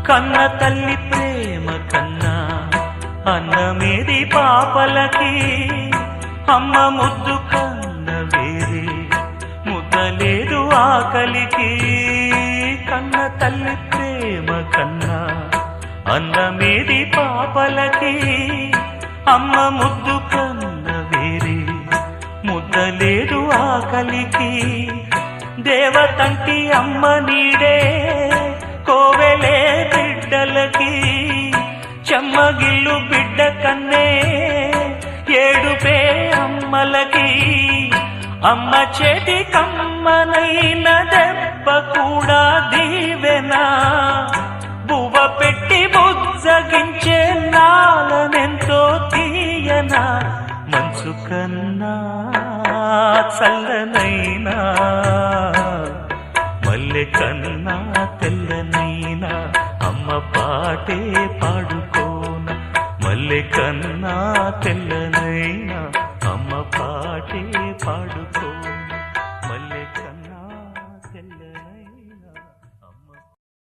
కన్న తల్లి ప్రేమ కన్నా అన్నమేది పాపలకి, అమ్మ ముద్దు కన్న వేరే ముద్దలేదు ఆకలికి. కన్న తల్లి ప్రేమ కన్నా అన్నమేది పాపలకి, అమ్మ ముద్దు కన్న వేరే ముద్దలేదు ఆకలికి. దేవతంటి అమ్మ నీడే కోవెలే బిడ్డలకి, చెమ్మగిల్లు బిడ్డ కన్నే ఏడుపే అమ్మలకి. అమ్మ చేతి కమ్మనైన దెబ్బ కూడా దీవెనా, బువ్వ పెట్టి బుజ్జగించే నాలనెంతో తీయనా. మనసు కన్నా చల్లనైనా మల్లె కన్నా తెల్లనైనా అమ్మ పాటే పాడుకోన. మల్లె కన్నా తెల్లనైనా అమ్మ పాటే పాడుకో.